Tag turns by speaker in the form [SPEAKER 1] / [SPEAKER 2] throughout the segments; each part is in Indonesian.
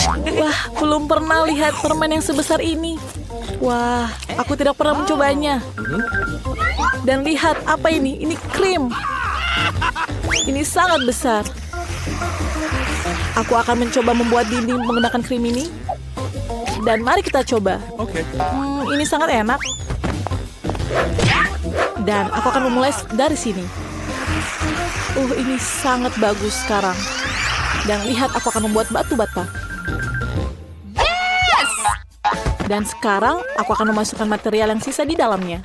[SPEAKER 1] Wah, belum pernah lihat permen yang sebesar ini. Wah, aku tidak pernah mencobanya. Dan lihat apa ini? Ini krim. Ini sangat besar. Aku akan mencoba membuat dinding menggunakan krim ini. Dan mari kita coba. Ini sangat enak. Dan aku akan memulai dari sini. Ini sangat bagus sekarang. Dan lihat, aku akan membuat batu bata. Dan sekarang aku akan memasukkan material yang sisa di dalamnya.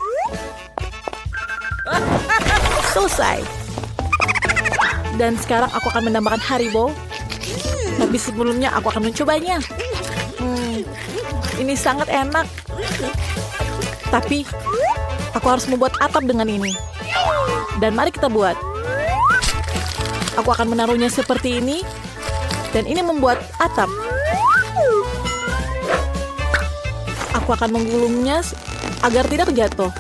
[SPEAKER 1] Selesai. Dan sekarang aku akan menambahkan Haribo. Tapi sebelumnya aku akan mencobanya. Ini sangat enak. Tapi aku harus membuat atap dengan ini. Dan mari kita buat. Aku akan menaruhnya seperti ini. Dan ini membuat atap. Aku akan menggulungnya agar tidak jatuh.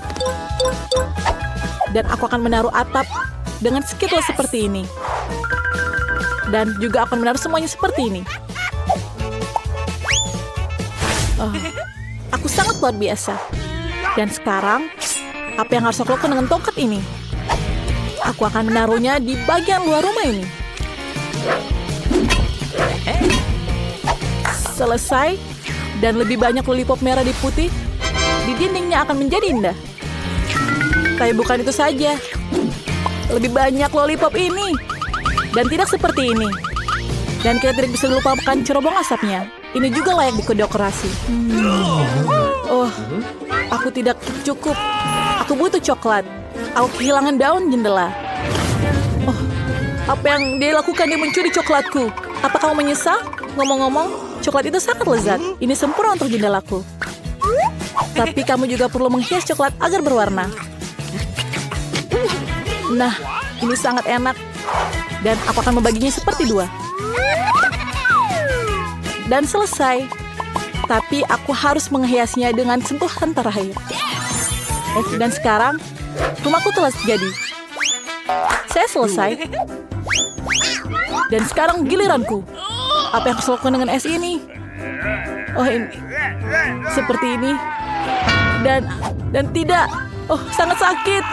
[SPEAKER 1] Dan aku akan menaruh atap dengan skitless seperti ini. Dan juga akan menaruh semuanya seperti ini. Aku sangat luar biasa. Dan sekarang, apa yang harus aku lakukan dengan tongkat ini? Aku akan menaruhnya di bagian luar rumah ini. Selesai. Dan lebih banyak lollipop merah di putih, di dindingnya akan menjadi indah. Tapi bukan itu saja. Lebih banyak lollipop ini. Dan tidak seperti ini. Dan kita tidak bisa lupakan cerobong asapnya. Ini juga layak didekorasi. Aku tidak cukup. Aku butuh coklat. Aku kehilangan daun jendela. Apa yang dia lakukan? Dia mencuri coklatku. Apa kamu menyesal? Ngomong-ngomong, coklat itu sangat lezat. Ini sempurna untuk jendelaku. Tapi kamu juga perlu menghias coklat agar berwarna. Nah, ini sangat enak. Dan aku akan membaginya seperti dua. Dan selesai. Tapi aku harus menghiasnya dengan sentuhan terakhir. Dan sekarang, rumahku telah jadi. Saya selesai. Dan sekarang giliranku. Apa yang harus lakukan dengan es ini? Ini. Seperti ini. Dan tidak. Sangat sakit.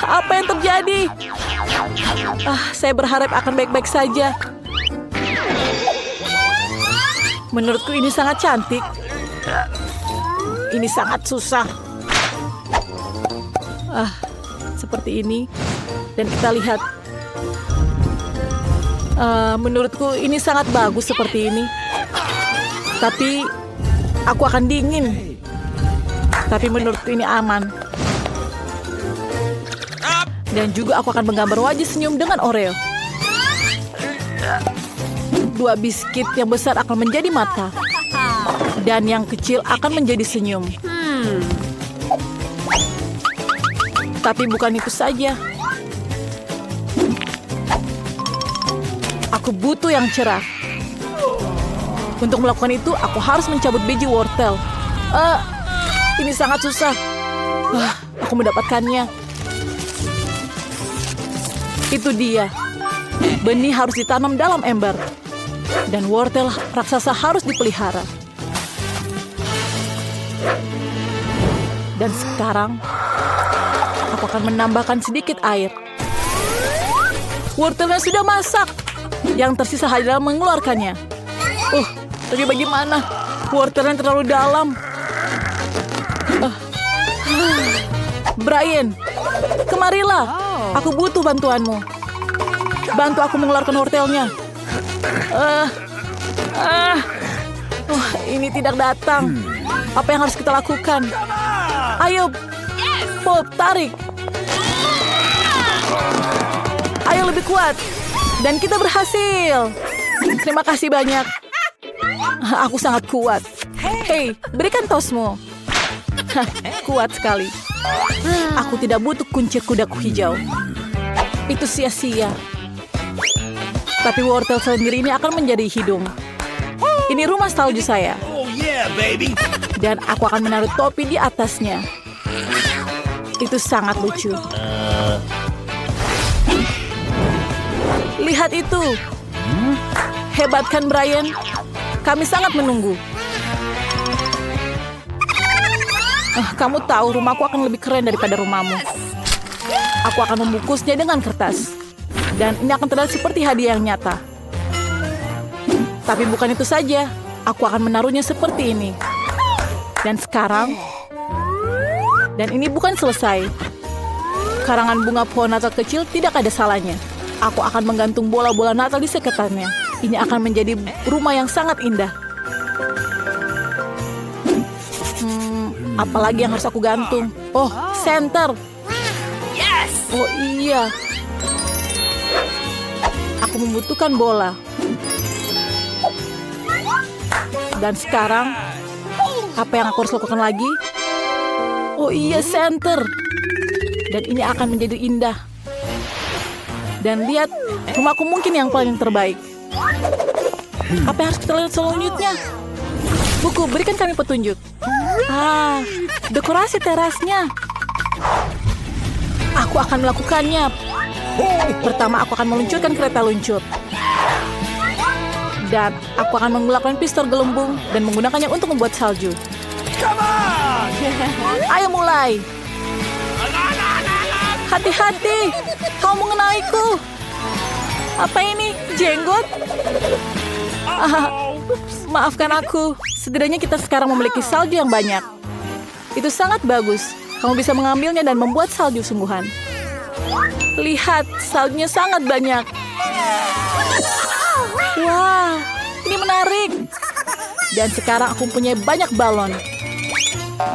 [SPEAKER 1] Apa yang terjadi? Saya berharap akan baik-baik saja. Menurutku ini sangat cantik. Ini sangat susah. Seperti ini. Dan kita lihat. Menurutku ini sangat bagus seperti ini. Tapi aku akan dingin. Tapi menurutku ini aman. Dan juga aku akan menggambar wajah senyum dengan Oreo. Dua biskuit yang besar akan menjadi mata. Dan yang kecil akan menjadi senyum. Tapi bukan itu saja. Aku butuh yang cerah. Untuk melakukan itu, aku harus mencabut biji wortel. Ini sangat susah. Aku mendapatkannya. Itu dia. Benih harus ditanam dalam ember. Dan wortel raksasa harus dipelihara. Dan sekarang, aku akan menambahkan sedikit air. Wortelnya sudah masak. Yang tersisa adalah mengeluarkannya. Tapi bagaimana? Wortelnya terlalu dalam. Brian, kemarilah. Aku butuh bantuanmu. Bantu aku mengeluarkan wortelnya. Ini tidak datang. Apa yang harus kita lakukan? Ayo, Pop, tarik. Ayo lebih kuat. Dan kita berhasil. Terima kasih banyak. Aku sangat kuat. Hei, berikan tosmu. Kuat sekali. Aku tidak butuh kunci kudaku hijau. Itu sia-sia. Tapi wortel sendiri ini akan menjadi hidung. Ini rumah salju saya. Dan aku akan menaruh topi di atasnya. Itu sangat lucu. Lihat itu. Hebat kan, Brian? Kami sangat menunggu. Kamu tahu rumahku akan lebih keren daripada rumahmu. Aku akan membungkusnya dengan kertas. Dan ini akan terlihat seperti hadiah yang nyata. Tapi bukan itu saja. Aku akan menaruhnya seperti ini. Dan sekarang... Dan ini bukan selesai. Karangan bunga pohon Natal kecil tidak ada salahnya. Aku akan menggantung bola-bola Natal di sekitarnya. Ini akan menjadi rumah yang sangat indah. Apalagi yang harus aku gantung? Oh, senter. Oh iya. Aku membutuhkan bola. Dan sekarang, apa yang aku harus lakukan lagi? Oh iya, center. Dan ini akan menjadi indah. Dan lihat, rumahku mungkin yang paling terbaik. Apa yang harus kita lihat selanjutnya? Buku, berikan kami petunjuk. Dekorasi terasnya. Aku akan melakukannya. Pertama, aku akan meluncurkan kereta luncur. Dan aku akan menggunakan pistol gelembung dan menggunakannya untuk membuat salju. Ayo mulai. Hati-hati, kau mengenaiku. Apa ini? Jenggot? Maafkan aku. Setidaknya kita sekarang memiliki salju yang banyak. Itu sangat bagus. Kamu bisa mengambilnya dan membuat salju sungguhan. Lihat, saljunya sangat banyak. Wow, ini menarik. Dan sekarang aku punya banyak balon.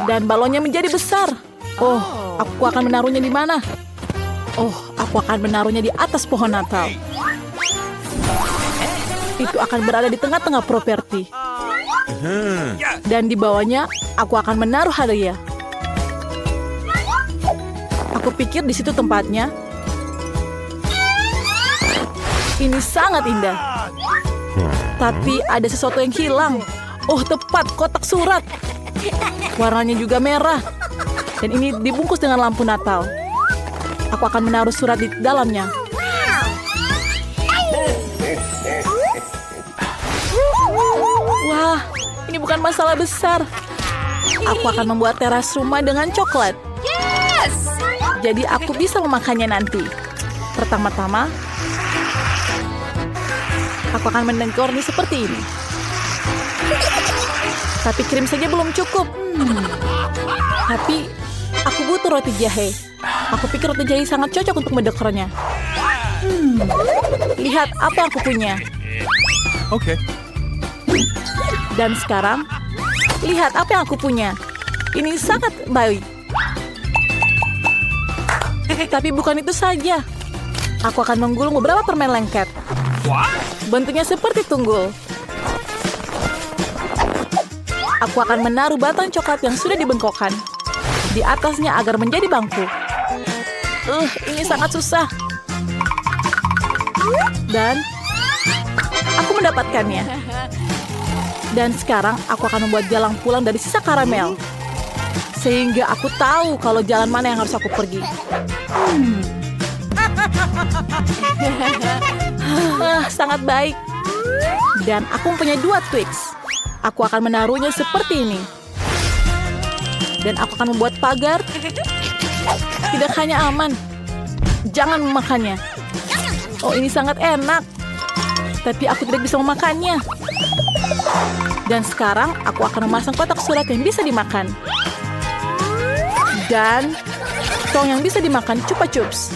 [SPEAKER 1] Dan balonnya menjadi besar. Oh, aku akan menaruhnya di mana? Oh, aku akan menaruhnya di atas pohon Natal. Itu akan berada di tengah-tengah properti. Dan di bawahnya, aku akan menaruh hadiah. Aku pikir di situ tempatnya. Ini sangat indah. Tapi ada sesuatu yang hilang. Oh, tepat, kotak surat. Warnanya juga merah. Dan ini dibungkus dengan lampu Natal. Aku akan menaruh surat di dalamnya. Wah, ini bukan masalah besar. Aku akan membuat teras rumah dengan coklat. Jadi aku bisa memakannya nanti. Pertama-tama, aku akan mendekornya seperti ini. Tapi krim saja belum cukup. Tapi aku butuh roti jahe. Aku pikir roti jahe sangat cocok untuk mendekornya. Lihat apa yang aku punya.
[SPEAKER 2] Oke.
[SPEAKER 1] Dan sekarang, lihat apa yang aku punya. Ini sangat baik. Tapi bukan itu saja. Aku akan menggulung beberapa permen lengket. Bentuknya seperti tunggul. Aku akan menaruh batang coklat yang sudah dibengkokkan di atasnya agar menjadi bangku. Ini sangat susah. Dan aku mendapatkannya. Dan sekarang aku akan membuat jalan pulang dari sisa karamel. Sehingga aku tahu kalau jalan mana yang harus aku pergi. Sangat baik. Dan aku mempunyai 2 Twix. Aku akan menaruhnya seperti ini. Dan aku akan membuat pagar. Tidak hanya aman. Jangan memakannya. Oh, ini sangat enak. Tapi aku tidak bisa memakannya. Dan sekarang aku akan memasang kotak surat yang bisa dimakan. Dan tong yang bisa dimakan Chupa Chups.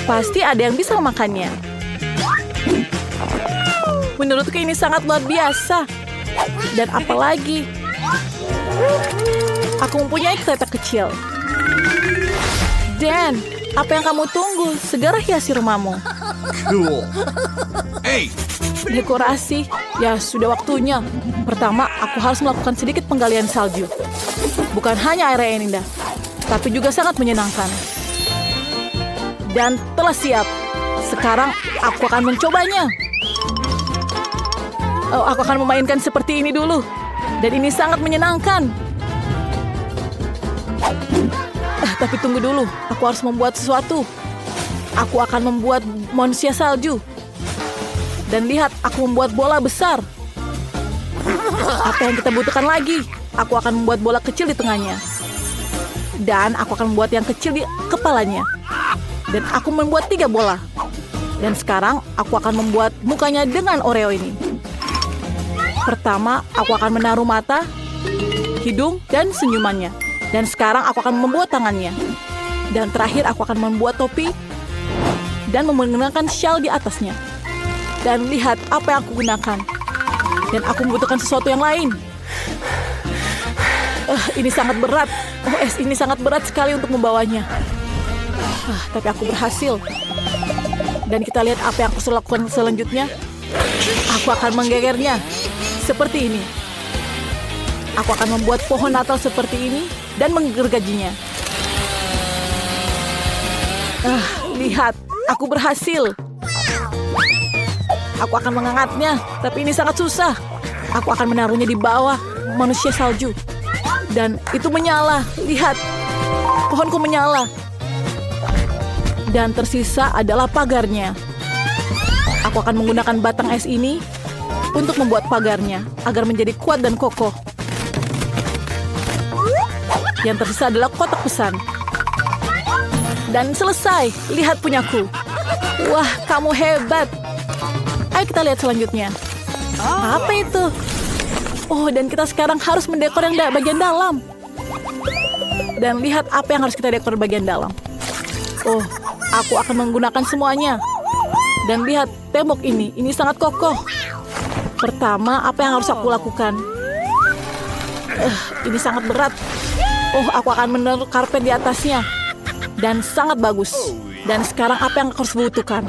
[SPEAKER 1] Pasti ada yang bisa memakannya. Menurutku ini sangat luar biasa. Dan apalagi, aku mempunyai kereta kecil. Dan apa yang kamu tunggu? Segera hiasi rumahmu.
[SPEAKER 2] Cool. Hey.
[SPEAKER 1] Dekorasi, ya sudah waktunya. Pertama, aku harus melakukan sedikit penggalian salju. Bukan hanya area yang indah, tapi juga sangat menyenangkan. Dan telah siap. Sekarang aku akan mencobanya. Oh, aku akan memainkan seperti ini dulu. Dan ini sangat menyenangkan. Tapi tunggu dulu, aku harus membuat sesuatu. Aku akan membuat manusia salju. Dan lihat, aku membuat bola besar. Apa yang kita butuhkan lagi? Aku akan membuat bola kecil di tengahnya. Dan aku akan membuat yang kecil di kepalanya. Dan aku membuat 3 bola. Dan sekarang aku akan membuat mukanya dengan Oreo ini. Pertama, aku akan menaruh mata, hidung, dan senyumannya. Dan sekarang aku akan membuat tangannya. Dan terakhir aku akan membuat topi dan menggunakan shawl di atasnya. Dan lihat apa yang aku gunakan. Dan aku membutuhkan sesuatu yang lain. Ini sangat berat. Ini sangat berat sekali untuk membawanya. Tapi aku berhasil. Dan kita lihat apa yang aku lakukan selanjutnya. Aku akan menggegernya. Seperti ini. Aku akan membuat pohon Natal seperti ini dan menggergajinya. Lihat, aku berhasil. Aku akan mengangkatnya, tapi ini sangat susah. Aku akan menaruhnya di bawah manusia salju. Dan itu menyala. Lihat, pohonku menyala. Dan tersisa adalah pagarnya. Aku akan menggunakan batang es ini untuk membuat pagarnya agar menjadi kuat dan kokoh. Yang tersisa adalah kotak pesan. Dan selesai. Lihat punyaku. Wah, kamu hebat. Ayo kita lihat selanjutnya. Apa itu? Dan kita sekarang harus mendekor yang bagian dalam. Dan lihat apa yang harus kita dekor bagian dalam. Aku akan menggunakan semuanya. Dan lihat tembok ini sangat kokoh. Pertama, apa yang harus aku lakukan? Ini sangat berat. Aku akan menaruh karpet di atasnya. Dan sangat bagus. Dan sekarang apa yang aku harus butuhkan?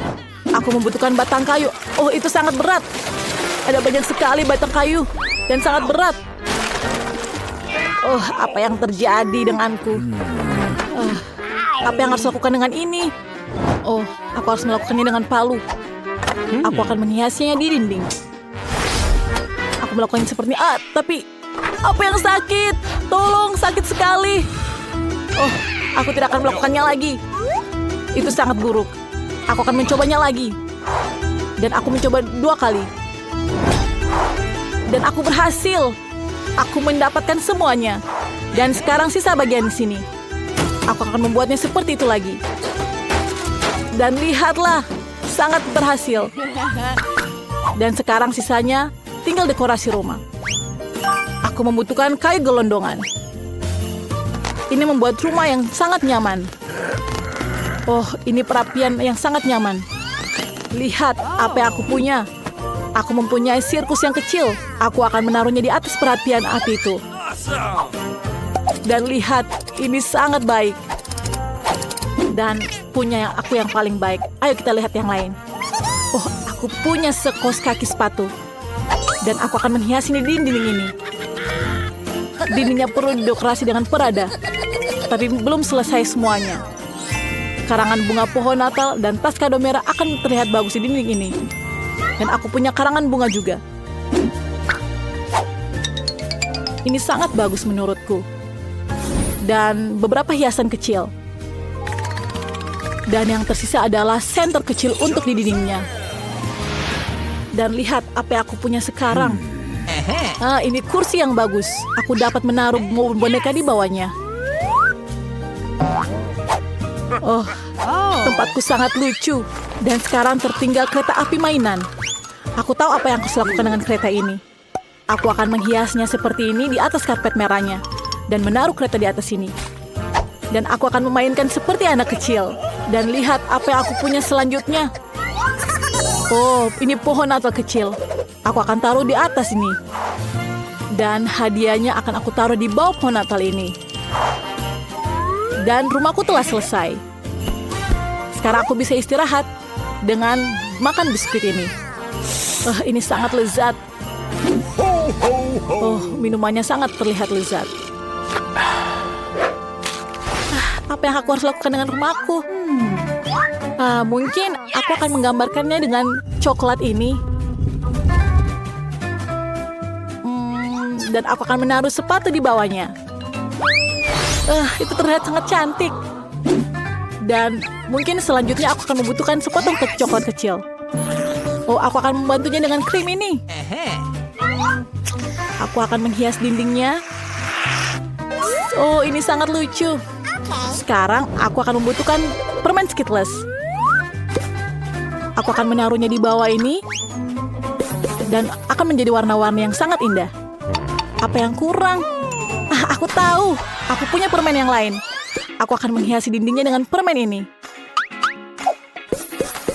[SPEAKER 1] Aku membutuhkan batang kayu. Itu sangat berat. Ada banyak sekali batang kayu. Dan sangat berat. Apa yang terjadi denganku? Apa yang harus lakukan dengan ini? Aku harus melakukannya dengan palu. Aku akan menghiasnya di dinding. Aku melakukannya seperti ini. Tapi apa yang sakit? Tolong, sakit sekali. Aku tidak akan melakukannya lagi. Itu sangat buruk. Aku akan mencobanya lagi. Dan aku mencoba 2 kali. Dan aku berhasil. Aku mendapatkan semuanya. Dan sekarang sisa bagian di sini. Aku akan membuatnya seperti itu lagi. Dan lihatlah, sangat berhasil. Dan sekarang sisanya tinggal dekorasi rumah. Aku membutuhkan kayu gelondongan. Ini membuat rumah yang sangat nyaman. Ini perapian yang sangat nyaman. Lihat apa yang aku punya. Aku mempunyai sirkus yang kecil. Aku akan menaruhnya di atas perapian api itu. Dan lihat, ini sangat baik. Dan punya aku yang paling baik. Ayo kita lihat yang lain. Aku punya sekos kaki sepatu. Dan aku akan menghiasi dinding ini. Dindingnya perlu didekorasi dengan perada. Tapi belum selesai semuanya. Karangan bunga pohon Natal dan tas kado merah akan terlihat bagus di dinding ini. Dan aku punya karangan bunga juga. Ini sangat bagus menurutku. Dan beberapa hiasan kecil. Dan yang tersisa adalah senter kecil untuk di dindingnya. Dan lihat apa yang aku punya sekarang. Ini kursi yang bagus. Aku dapat menaruh boneka di bawahnya. Tempatku sangat lucu. Dan sekarang tertinggal kereta api mainan. Aku tahu apa yang harus lakukan dengan kereta ini. Aku akan menghiasnya seperti ini di atas karpet merahnya. Dan menaruh kereta di atas ini. Dan aku akan memainkan seperti anak kecil. Dan lihat apa yang aku punya selanjutnya. Ini pohon Natal kecil. Aku akan taruh di atas ini. Dan hadiahnya akan aku taruh di bawah pohon Natal ini. Dan rumahku telah selesai. Sekarang aku bisa istirahat dengan makan biskuit ini. Ini sangat lezat. Minumannya sangat terlihat lezat. Apa yang aku harus lakukan dengan rumahku? Mungkin aku akan menggambarkannya dengan coklat ini. Dan aku akan menaruh sepatu di bawahnya. Itu terlihat sangat cantik. Dan mungkin selanjutnya aku akan membutuhkan sepotong coklat kecil. Oh, aku akan membantunya dengan krim ini. Aku akan menghias dindingnya. Oh, ini sangat lucu. Sekarang aku akan membutuhkan permen Skittles. Aku akan menaruhnya di bawah ini. Dan akan menjadi warna-warni yang sangat indah. Apa yang kurang? Aku tahu. Aku punya permen yang lain. Aku akan menghiasi dindingnya dengan permen ini.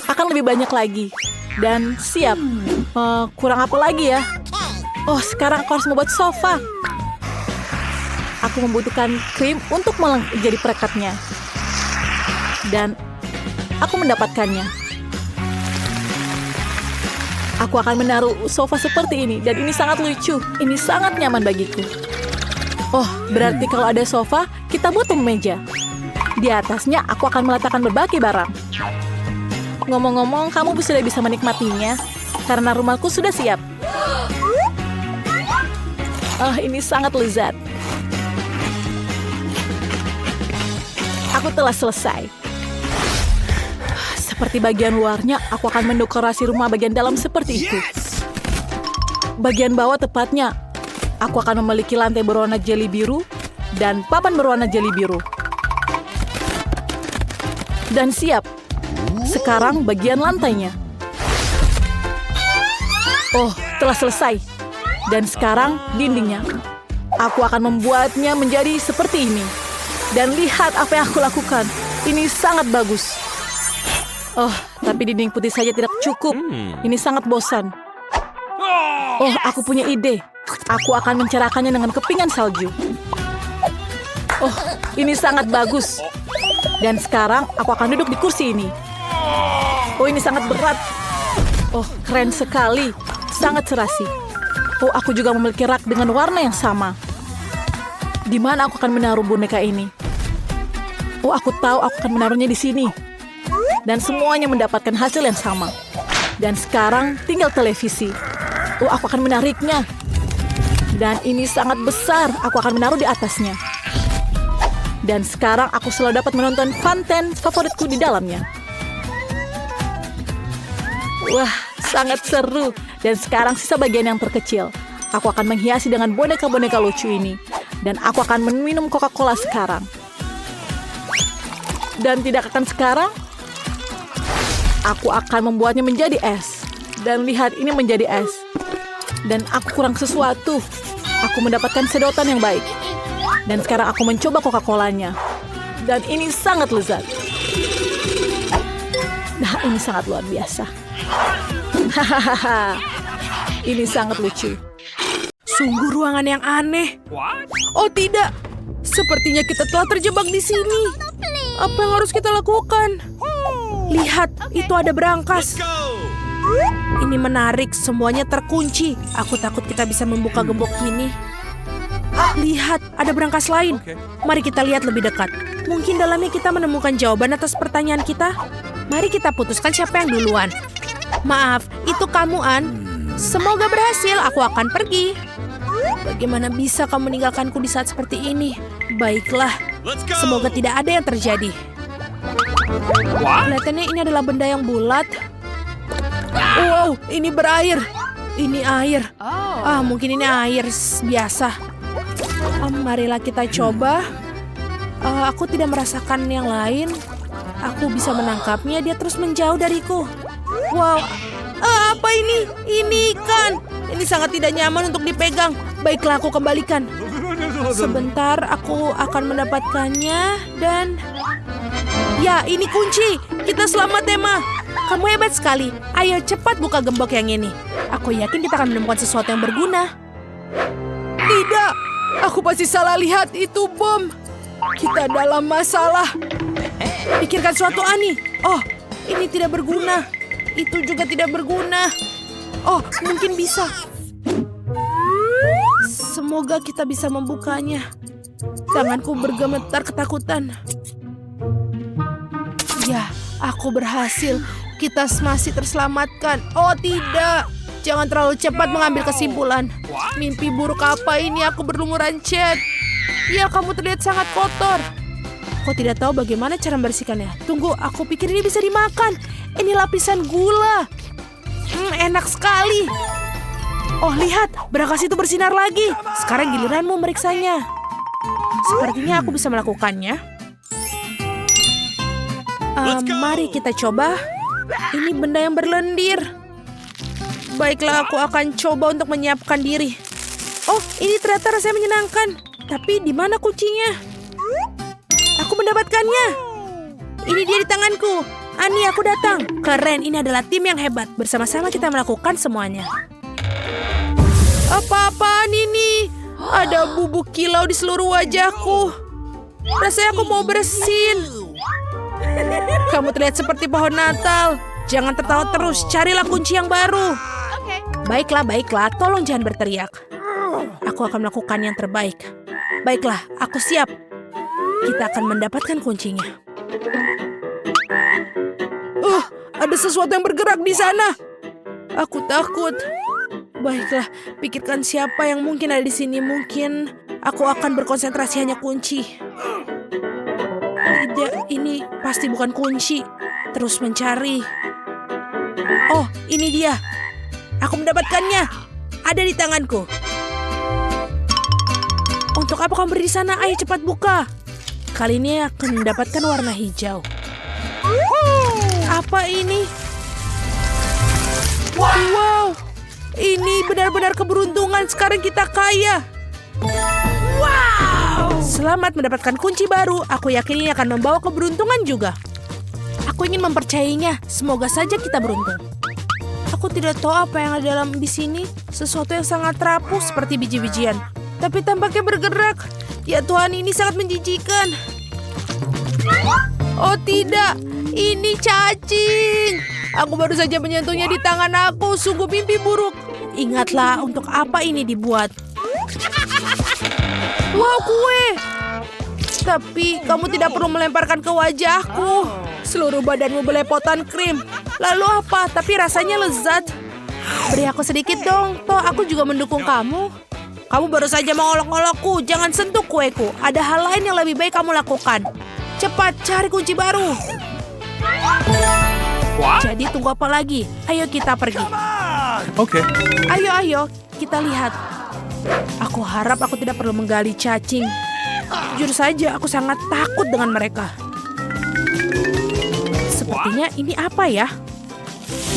[SPEAKER 1] Akan lebih banyak lagi. Dan siap. Kurang apa lagi ya? Oh, sekarang aku harus membuat sofa. Aku membutuhkan krim untuk menjadi perekatnya. Dan aku mendapatkannya. Aku akan menaruh sofa seperti ini. Dan ini sangat lucu. Ini sangat nyaman bagiku. Oh, berarti kalau ada sofa, kita butuh meja. Di atasnya aku akan meletakkan berbagai barang. Ngomong-ngomong, kamu sudah bisa menikmatinya. Karena rumahku sudah siap. Ini sangat lezat. Aku telah selesai. Seperti bagian luarnya, aku akan mendekorasi rumah bagian dalam seperti itu. Bagian bawah tepatnya, aku akan memiliki lantai berwarna jeli biru dan papan berwarna jeli biru. Dan siap. Sekarang bagian lantainya. Oh, telah selesai. Dan sekarang dindingnya. Aku akan membuatnya menjadi seperti ini. Dan lihat apa yang aku lakukan. Ini sangat bagus. Oh, tapi dinding putih saja tidak cukup. Ini sangat bosan. Oh, aku punya ide. Aku akan mencerahkannya dengan kepingan salju. Oh, ini sangat bagus. Dan sekarang aku akan duduk di kursi ini. Oh, ini sangat berat. Oh, keren sekali. Sangat serasi. Oh, aku juga memiliki rak dengan warna yang sama. Di mana aku akan menaruh boneka ini? Oh, aku tahu aku akan menaruhnya di sini. Dan semuanya mendapatkan hasil yang sama. Dan sekarang tinggal televisi. Oh, aku akan menariknya. Dan ini sangat besar. Aku akan menaruh di atasnya. Dan sekarang aku selalu dapat menonton konten favoritku di dalamnya. Wah, sangat seru. Dan sekarang sisa bagian yang terkecil. Aku akan menghiasi dengan boneka-boneka lucu ini. Dan aku akan meminum Coca-Cola sekarang. Dan tidak akan sekarang. Aku akan membuatnya menjadi es. Dan lihat, ini menjadi es. Dan aku kurang sesuatu. Aku mendapatkan sedotan yang baik. Dan sekarang aku mencoba Coca-Colanya. Dan ini sangat lezat. Nah, ini sangat luar biasa. Hahaha. Ini sangat lucu.
[SPEAKER 3] Sungguh ruangan yang aneh. Oh tidak, sepertinya kita telah terjebak di sini. Apa yang harus kita lakukan? Lihat, itu ada berangkas. Ini menarik, semuanya terkunci. Aku takut kita bisa membuka gembok ini. Lihat, ada berangkas lain. Mari kita lihat lebih dekat. Mungkin dalamnya kita menemukan jawaban atas pertanyaan kita. Mari kita putuskan siapa yang duluan. Maaf, itu kamu, An. Semoga berhasil, aku akan pergi. Bagaimana bisa kamu meninggalkanku di saat seperti ini? Baiklah, semoga tidak ada yang terjadi. Kelihatannya ini adalah benda yang bulat. Wow, ini berair. Ini air. Mungkin ini air biasa. Marilah kita coba. Aku tidak merasakan yang lain. Aku bisa menangkapnya, dia terus menjauh dariku. Wow, apa ini? Ini ikan. Ini sangat tidak nyaman untuk dipegang. Baiklah, aku kembalikan. Sebentar, aku akan mendapatkannya. Dan ya, ini kunci. Kita selamat, Emma. Kamu hebat sekali. Ayo cepat buka gembok yang ini. Aku yakin kita akan menemukan sesuatu yang berguna. Tidak, aku pasti salah lihat. Itu bom. Kita dalam masalah. Pikirkan suatu, Ani. Oh, ini tidak berguna. Itu juga tidak berguna. Oh, mungkin bisa. Semoga kita bisa membukanya. Tanganku bergemetar ketakutan. Ya, aku berhasil. Kita masih terselamatkan. Oh tidak, jangan terlalu cepat mengambil kesimpulan. Mimpi buruk apa ini? Aku berlumuran cat. Ya, kamu terlihat sangat kotor. Kau tidak tahu bagaimana cara membersihkannya. Tunggu, aku pikir ini bisa dimakan. Ini lapisan gula. Enak sekali. Oh, lihat, berangkas itu bersinar lagi. Sekarang giliranmu meriksanya. Sepertinya aku bisa melakukannya. Mari kita coba. Ini benda yang berlendir. Baiklah, aku akan coba untuk menyiapkan diri. Oh, ini ternyata rasanya menyenangkan. Tapi di mana kuncinya? Aku mendapatkannya. Ini dia di tanganku. Ani, aku datang. Keren, ini adalah tim yang hebat. Bersama-sama kita melakukan semuanya. Apa-apaan ini? Ada bubuk kilau di seluruh wajahku. Rasanya aku mau bersin. Kamu terlihat seperti pohon Natal. Jangan tertawa terus, carilah kunci yang baru. Baiklah, tolong jangan berteriak. Aku akan melakukan yang terbaik. Baiklah, aku siap. Kita akan mendapatkan kuncinya. Ada sesuatu yang bergerak di sana. Aku takut. Baiklah, pikirkan siapa yang mungkin ada di sini. Mungkin aku akan berkonsentrasi hanya kunci. Tidak, ini pasti bukan kunci. Terus mencari. Oh, ini dia. Aku mendapatkannya. Ada di tanganku. Untuk apa kamu berdiri di sana? Ayo cepat buka. Kali ini akan mendapatkan warna hijau. Apa ini? Wow. Ini benar-benar keberuntungan. Sekarang kita kaya. Wow. Selamat mendapatkan kunci baru. Aku yakin ini akan membawa keberuntungan juga. Aku ingin mempercayainya. Semoga saja kita beruntung. Aku tidak tahu apa yang ada dalam di sini. Sesuatu yang sangat rapuh seperti biji-bijian. Tapi tampaknya bergerak. Ya Tuhan, ini sangat menjijikan. Oh tidak, ini cacing. Aku baru saja menyentuhnya di tangan aku. Sungguh mimpi buruk. Ingatlah untuk apa ini dibuat. Wow, kue. Tapi kamu tidak perlu melemparkan ke wajahku. Seluruh badanmu belepotan krim. Lalu apa? Tapi rasanya lezat. Beri aku sedikit dong. Toh aku juga mendukung kamu. Kamu baru saja mengolok-olokku. Jangan sentuh kueku. Ada hal lain yang lebih baik kamu lakukan. Cepat cari kunci baru. Jadi tunggu apa lagi? Ayo kita pergi.
[SPEAKER 2] Okay.
[SPEAKER 3] Ayo, kita lihat. Aku harap aku tidak perlu menggali cacing. Jujur saja, aku sangat takut dengan mereka. Sepertinya ini apa ya?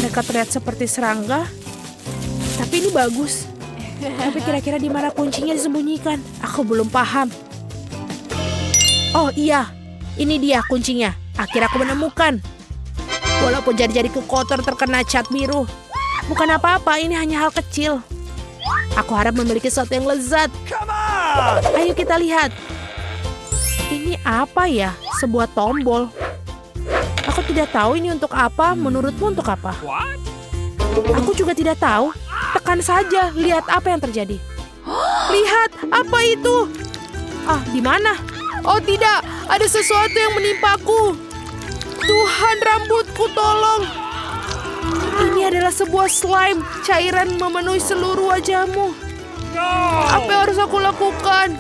[SPEAKER 3] Mereka terlihat seperti serangga. Tapi ini bagus. Tapi kira-kira di mana kuncinya disembunyikan? Aku belum paham. Oh iya, ini dia kuncinya. Akhirnya aku menemukan. Walaupun jari-jariku kotor terkena cat biru. Bukan apa-apa, ini hanya hal kecil. Aku harap memiliki sesuatu yang lezat. Ayo kita lihat. Ini apa ya? Sebuah tombol. Aku tidak tahu ini untuk apa. Menurutmu untuk apa? Aku juga tidak tahu. Tekan saja, lihat apa yang terjadi. Lihat, apa itu? Ah, di mana? Oh tidak, ada sesuatu yang menimpaku. Tuhan, rambutku, tolong. Ini adalah sebuah slime. Cairan memenuhi seluruh wajahmu. Apa yang harus aku lakukan?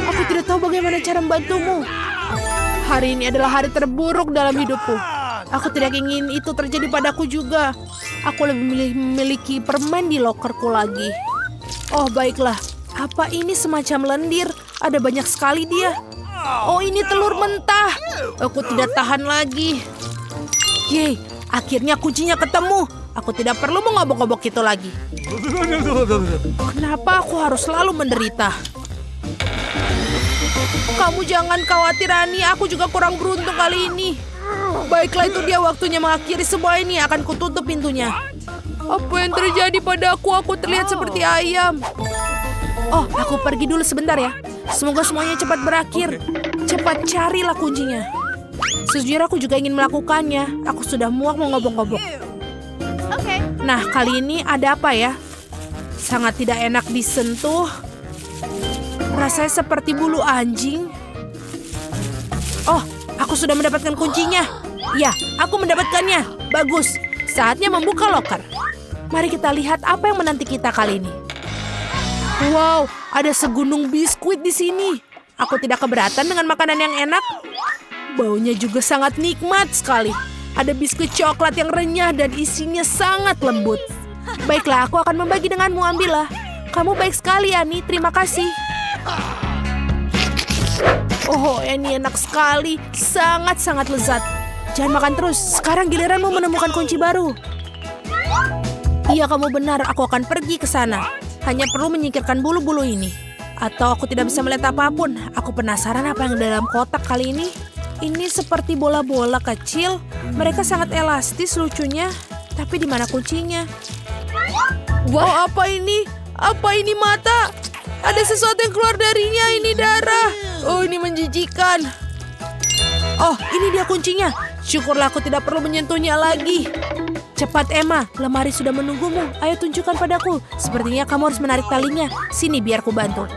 [SPEAKER 3] Aku tidak tahu bagaimana cara membantumu. Hari ini adalah hari terburuk dalam hidupku. Aku tidak ingin itu terjadi padaku juga. Aku lebih memilih memiliki permen di lokerku lagi. Oh baiklah, apa ini semacam lendir? Ada banyak sekali dia. Oh ini telur mentah. Aku tidak tahan lagi. Yeay, akhirnya kuncinya ketemu. Aku tidak perlu mengobok-obok itu lagi. Kenapa aku harus selalu menderita? Kamu jangan khawatir, Ani. Aku juga kurang beruntung kali ini. Baiklah, itu dia waktunya mengakhiri semua ini. Akan kututup pintunya. Apa yang terjadi padaku? Aku terlihat seperti ayam. Oh, aku pergi dulu sebentar ya. Semoga semuanya cepat berakhir. Cepat carilah kuncinya. Sejujurnya aku juga ingin melakukannya. Aku sudah muak mengobok-obok. Nah, kali ini ada apa ya? Sangat tidak enak disentuh. Rasanya seperti bulu anjing. Oh, aku sudah mendapatkan kuncinya. Ya, aku mendapatkannya. Bagus. Saatnya membuka loker. Mari kita lihat apa yang menanti kita kali ini. Wow, ada segunung biskuit di sini. Aku tidak keberatan dengan makanan yang enak. Baunya juga sangat nikmat sekali. Ada biskuit coklat yang renyah dan isinya sangat lembut. Baiklah, aku akan membagi denganmu, ambillah. Kamu baik sekali, Ani. Terima kasih. Oh, ini enak sekali. Sangat-sangat lezat. Jangan makan terus. Sekarang giliranmu menemukan kunci baru. Iya, kamu benar. Aku akan pergi ke sana. Hanya perlu menyingkirkan bulu-bulu ini. Atau aku tidak bisa melihat apapun. Aku penasaran apa yang ada dalam kotak kali ini. Ini seperti bola-bola kecil. Mereka sangat elastis lucunya. Tapi di mana kuncinya? Wow, apa ini? Apa ini mata? Ada sesuatu yang keluar darinya. Ini darah. Oh, ini menjijikan. Oh, ini dia kuncinya. Syukurlah aku tidak perlu menyentuhnya lagi. Cepat, Emma. Lemari sudah menunggumu. Ayo tunjukkan padaku. Sepertinya kamu harus menarik talinya. Sini, biar ku bantu.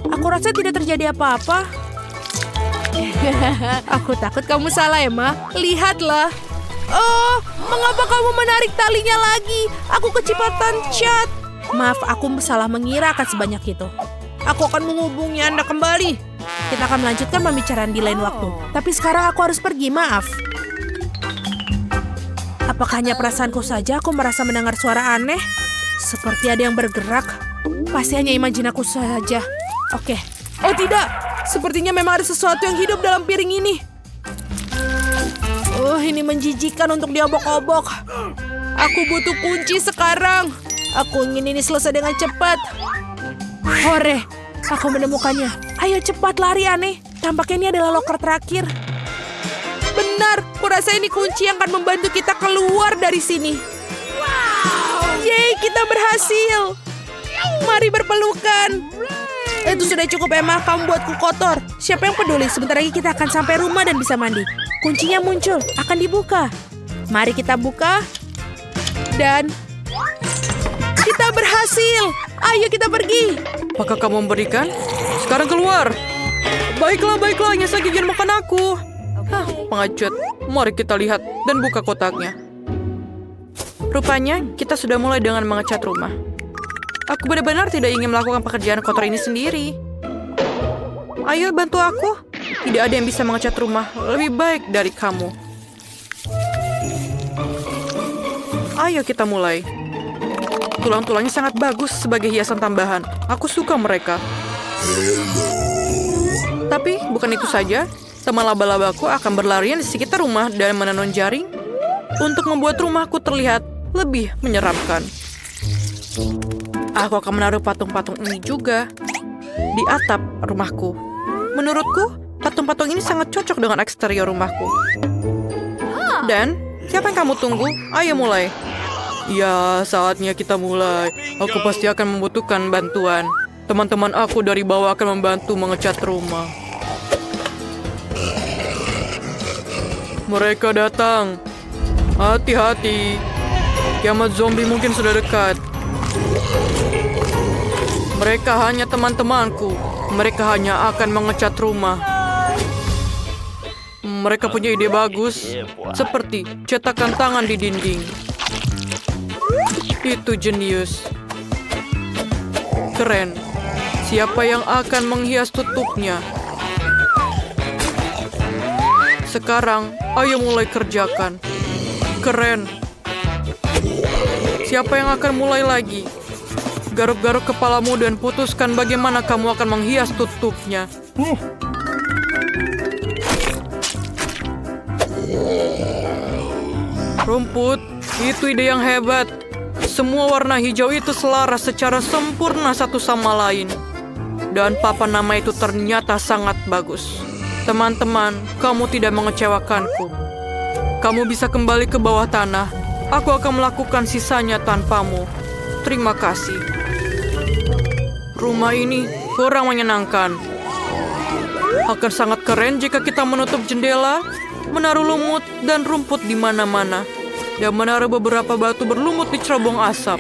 [SPEAKER 3] Aku rasa tidak terjadi apa-apa. Aku takut kamu salah, Emma. Lihatlah. Oh, mengapa kamu menarik talinya lagi? Aku kecepatan cat. Maaf, aku salah mengira akan sebanyak itu. Aku akan menghubungi Anda kembali. Kita akan melanjutkan pembicaraan di lain waktu. Tapi sekarang aku harus pergi, maaf. Apakah hanya perasaanku saja aku merasa mendengar suara aneh? Seperti ada yang bergerak. Pasti hanya imajinaku saja. Oke. Oh tidak, sepertinya memang ada sesuatu yang hidup dalam piring ini. Oh, ini menjijikan untuk diobok-obok. Aku butuh kunci sekarang. Aku ingin ini selesai dengan cepat. Hore, aku menemukannya. Ayo cepat lari, Aneh. Tampaknya ini adalah loker terakhir. Benar, kurasa ini kunci yang akan membantu kita keluar dari sini. Yeay, kita berhasil. Mari berpelukan. Itu sudah cukup, Emma. Kamu buatku kotor. Siapa yang peduli? Sebentar lagi kita akan sampai rumah dan bisa mandi. Kuncinya muncul. Akan dibuka. Mari kita buka. Dan kita berhasil. Ayo kita pergi.
[SPEAKER 4] Apakah kamu memberikan? Sekarang keluar. Baiklah, hanya saja jangan makan aku. Pengecut. Mari kita lihat dan buka kotaknya. Rupanya kita sudah mulai dengan mengecat rumah. Aku benar-benar tidak ingin melakukan pekerjaan kotor ini sendiri. Ayo bantu aku. Tidak ada yang bisa mengecat rumah lebih baik dari kamu. Ayo kita mulai. Tulang-tulangnya sangat bagus sebagai hiasan tambahan. Aku suka mereka. Tapi bukan itu saja. Teman laba-labaku akan berlarian di sekitar rumah dan menenun jaring untuk membuat rumahku terlihat lebih menyeramkan. Aku akan menaruh patung-patung ini juga di atap rumahku. Menurutku, patung-patung ini sangat cocok dengan eksterior rumahku. Dan, siapa yang kamu tunggu? Ayo mulai. Ya, saatnya kita mulai. Aku pasti akan membutuhkan bantuan. Teman-teman aku dari bawah akan membantu mengecat rumah. Mereka datang. Hati-hati. Kiamat zombie mungkin sudah dekat. Mereka hanya teman-temanku. Mereka hanya akan mengecat rumah. Mereka punya ide bagus. Seperti cetakan tangan di dinding. Itu jenius. Keren. Siapa yang akan menghias tutupnya? Sekarang, ayo mulai kerjakan. Keren. Siapa yang akan mulai lagi? Garuk-garuk kepalamu dan putuskan bagaimana kamu akan menghias tutupnya. Rumput, itu ide yang hebat. Semua warna hijau itu selaras secara sempurna satu sama lain. Dan papan nama itu ternyata sangat bagus. Teman-teman, kamu tidak mengecewakanku. Kamu bisa kembali ke bawah tanah. Aku akan melakukan sisanya tanpamu. Terima kasih. Rumah ini kurang menyenangkan. Akan sangat keren jika kita menutup jendela, menaruh lumut dan rumput di mana-mana, dan menaruh beberapa batu berlumut di cerobong asap.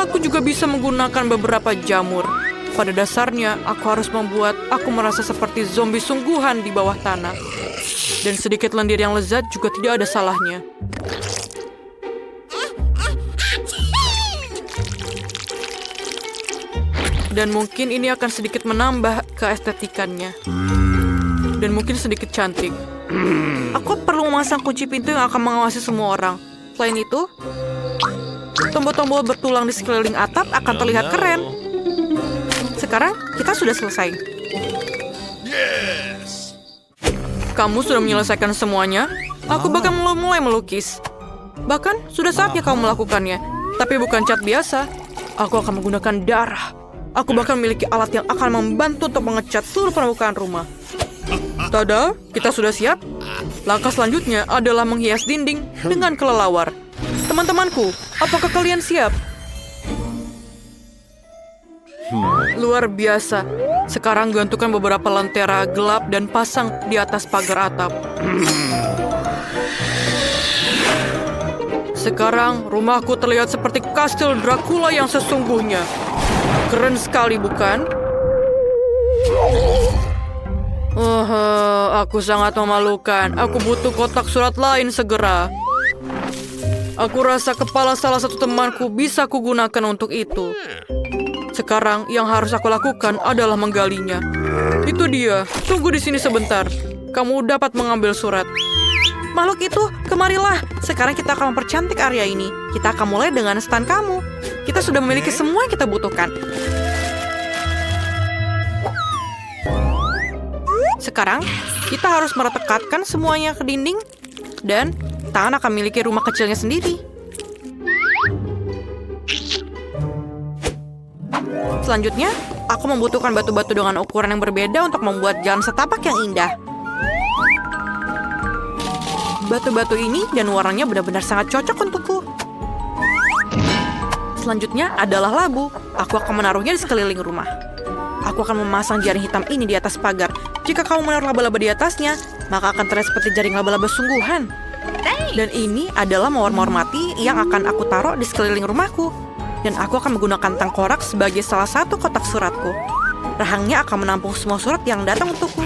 [SPEAKER 4] Aku juga bisa menggunakan beberapa jamur. Pada dasarnya, aku harus membuat aku merasa seperti zombie sungguhan di bawah tanah. Dan sedikit lendir yang lezat juga tidak ada salahnya. Dan mungkin ini akan sedikit menambah keestetikannya. Dan mungkin sedikit cantik. Aku perlu memasang kunci pintu yang akan mengawasi semua orang. Selain itu, tombol-tombol bertulang di sekeliling atap akan terlihat keren. Sekarang kita sudah selesai. Kamu sudah menyelesaikan semuanya? Aku bahkan mulai melukis. Bahkan sudah saatnya kamu melakukannya. Tapi bukan cat biasa. Aku akan menggunakan darah. Aku bahkan memiliki alat yang akan membantu untuk mengecat seluruh permukaan rumah. Tada, kita sudah siap. Langkah selanjutnya adalah menghias dinding dengan kelelawar. Teman-temanku, apakah kalian siap? Luar biasa. Sekarang gantungkan beberapa lentera gelap dan pasang di atas pagar atap. Sekarang rumahku terlihat seperti kastil Dracula yang sesungguhnya. Keren sekali, bukan? Aku sangat memalukan. Aku butuh kotak surat lain segera. Aku rasa kepala salah satu temanku bisa kugunakan untuk itu. Sekarang yang harus aku lakukan adalah menggalinya. Itu dia. Tunggu di sini sebentar. Kamu dapat mengambil surat. Makhluk itu, kemarilah. Sekarang kita akan mempercantik area ini. Kita akan mulai dengan stand kamu. Kita sudah memiliki semua yang kita butuhkan. Sekarang, kita harus meretekatkan semuanya ke dinding. Dan tangan akan memiliki rumah kecilnya sendiri. Selanjutnya, aku membutuhkan batu-batu dengan ukuran yang berbeda untuk membuat jalan setapak yang indah. Batu-batu ini dan warnanya benar-benar sangat cocok untukku. Selanjutnya adalah labu. Aku akan menaruhnya di sekeliling rumah. Aku akan memasang jaring hitam ini di atas pagar. Jika kamu menaruh laba-laba di atasnya, maka akan terlihat seperti jaring laba-laba sungguhan. Dan ini adalah mawar-mawar mati yang akan aku taruh di sekeliling rumahku. Dan aku akan menggunakan tengkorak sebagai salah satu kotak suratku. Rahangnya akan menampung semua surat yang datang untukku.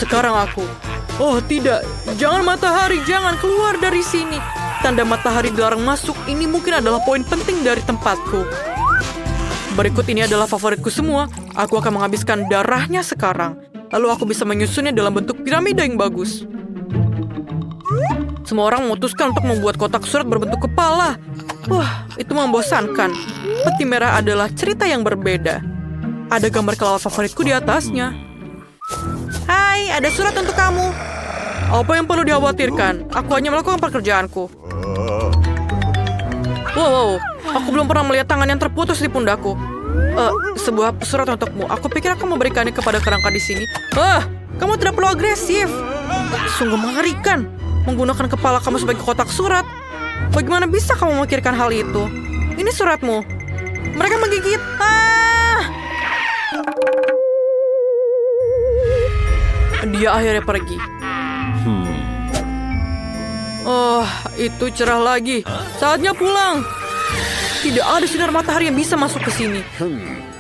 [SPEAKER 4] Sekarang aku... Oh tidak, jangan matahari, jangan keluar dari sini. Tanda matahari dilarang masuk, ini mungkin adalah poin penting dari tempatku. Berikut ini adalah favoritku semua. Aku akan menghabiskan darahnya sekarang. Lalu aku bisa menyusunnya dalam bentuk piramida yang bagus. Semua orang memutuskan untuk membuat kotak surat berbentuk kepala. Wah, itu membosankan. Peti merah adalah cerita yang berbeda. Ada gambar kelelawar favoritku di atasnya. Hai, ada surat untuk kamu. Apa yang perlu dikhawatirkan? Aku hanya melakukan pekerjaanku. Wow, aku belum pernah melihat tangan yang terputus di pundakku. Sebuah surat untukmu. Aku pikir aku memberikannya kepada kerangka di sini. Kamu tidak perlu agresif. Sungguh mengerikan. Menggunakan kepala kamu sebagai kotak surat. Bagaimana bisa kamu memikirkan hal itu? Ini suratmu. Mereka menggigit. Dia akhirnya pergi. Oh, itu cerah lagi. Saatnya pulang. Tidak ada sinar matahari yang bisa masuk ke sini.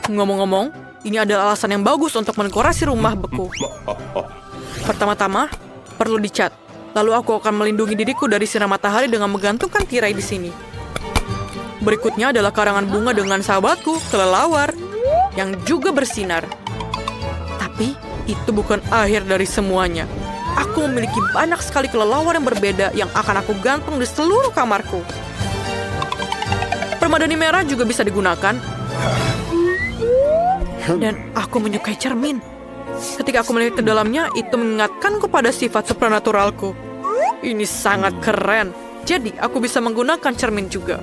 [SPEAKER 4] Ngomong-ngomong, ini adalah alasan yang bagus untuk mendekorasi rumah beku. Pertama-tama, perlu dicat. Lalu aku akan melindungi diriku dari sinar matahari dengan menggantungkan tirai di sini. Berikutnya adalah karangan bunga dengan sahabatku, kelelawar, yang juga bersinar. Tapi itu bukan akhir dari semuanya. Aku memiliki banyak sekali kelelawar yang berbeda yang akan aku gantung di seluruh kamarku. Permadani merah juga bisa digunakan. Dan aku menyukai cermin. Ketika aku melihat ke dalamnya, itu mengingatkanku pada sifat supranaturalku. Ini sangat keren. Jadi, aku bisa menggunakan cermin juga.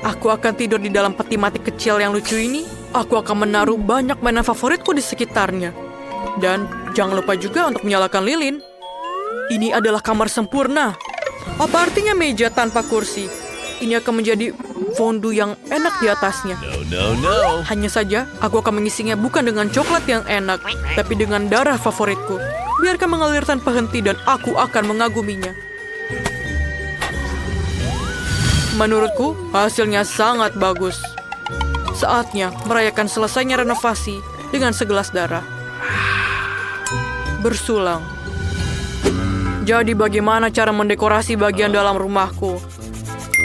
[SPEAKER 4] Aku akan tidur di dalam peti mati kecil yang lucu ini. Aku akan menaruh banyak mainan favoritku di sekitarnya. Dan jangan lupa juga untuk menyalakan lilin. Ini adalah kamar sempurna. Apa artinya meja tanpa kursi? Ini akan menjadi fondue yang enak di atasnya.
[SPEAKER 2] No.
[SPEAKER 4] Hanya saja, aku akan mengisinya bukan dengan coklat yang enak, tapi dengan darah favoritku. Biarkan mengalir tanpa henti dan aku akan mengaguminya. Menurutku, hasilnya sangat bagus. Saatnya merayakan selesainya renovasi dengan segelas darah. Bersulang. Jadi bagaimana cara mendekorasi bagian dalam rumahku?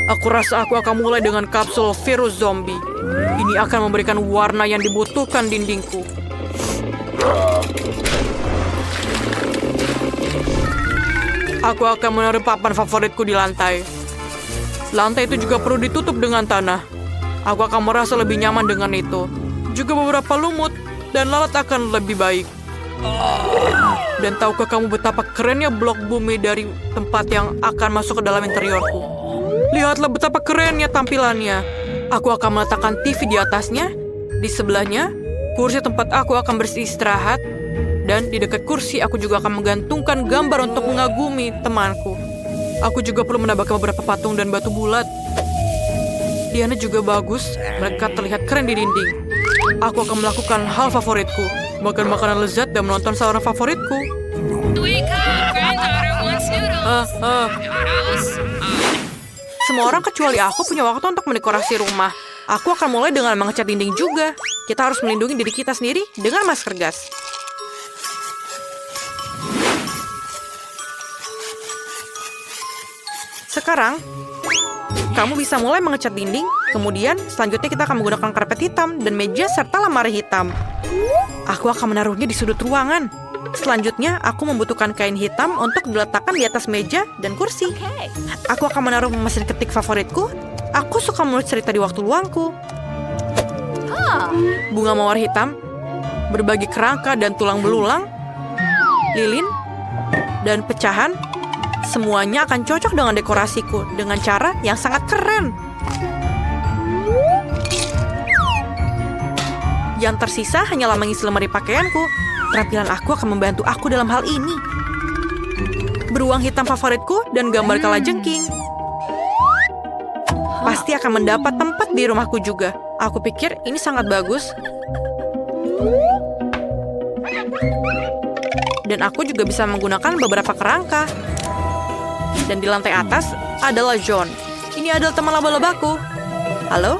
[SPEAKER 4] Aku rasa aku akan mulai dengan kapsul virus zombie. Ini akan memberikan warna yang dibutuhkan dindingku. Aku akan menaruh papan favoritku di lantai. Lantai itu juga perlu ditutup dengan tanah. Aku akan merasa lebih nyaman dengan itu. Juga beberapa lumut dan lalat akan lebih baik. Dan tahukah kamu betapa kerennya blok bumi dari tempat yang akan masuk ke dalam interiorku? Lihatlah betapa kerennya tampilannya. Aku akan meletakkan TV di atasnya. Di sebelahnya, kursi tempat aku akan beristirahat. Dan di dekat kursi, aku juga akan menggantungkan gambar untuk mengagumi temanku. Aku juga perlu menambahkan beberapa patung dan batu bulat. Diana juga bagus. Mereka terlihat keren di dinding. Aku akan melakukan hal favoritku. Makan makanan lezat dan menonton seorang favoritku.
[SPEAKER 5] Wake up, granddaughter wants noodles.
[SPEAKER 4] Semua orang kecuali aku punya waktu untuk mendekorasi rumah. Aku akan mulai dengan mengecat dinding juga. Kita harus melindungi diri kita sendiri dengan masker gas. Sekarang, kamu bisa mulai mengecat dinding. Kemudian, selanjutnya kita akan menggunakan karpet hitam dan meja serta lemari hitam. Aku akan menaruhnya di sudut ruangan. Selanjutnya, aku membutuhkan kain hitam untuk diletakkan di atas meja dan kursi. Aku akan menaruh mesin ketik favoritku. Aku suka menulis cerita di waktu luangku. Bunga mawar hitam, berbagi kerangka dan tulang belulang, lilin, dan pecahan. Semuanya akan cocok dengan dekorasiku dengan cara yang sangat keren. Yang tersisa hanyalah mengisi lemari pakaianku. Keterampilan aku akan membantu aku dalam hal ini. Beruang hitam favoritku dan gambar kalajengking. Pasti akan mendapat tempat di rumahku juga. Aku pikir ini sangat bagus. Dan aku juga bisa menggunakan beberapa kerangka. Dan di lantai atas adalah John. Ini adalah teman laba-labaku. Halo?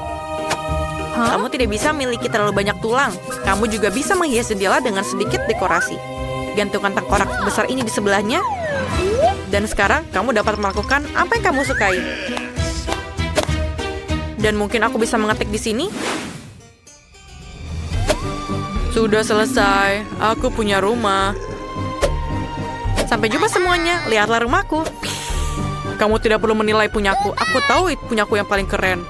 [SPEAKER 4] Kamu tidak bisa memiliki terlalu banyak tulang. Kamu juga bisa menghias jendela dengan sedikit dekorasi. Gantungkan tengkorak besar ini di sebelahnya. Dan sekarang kamu dapat melakukan apa yang kamu sukai. Dan mungkin aku bisa mengetik di sini. Sudah selesai. Aku punya rumah. Sampai jumpa semuanya. Lihatlah rumahku. Kamu tidak perlu menilai punyaku. Aku tahu punyaku yang paling keren.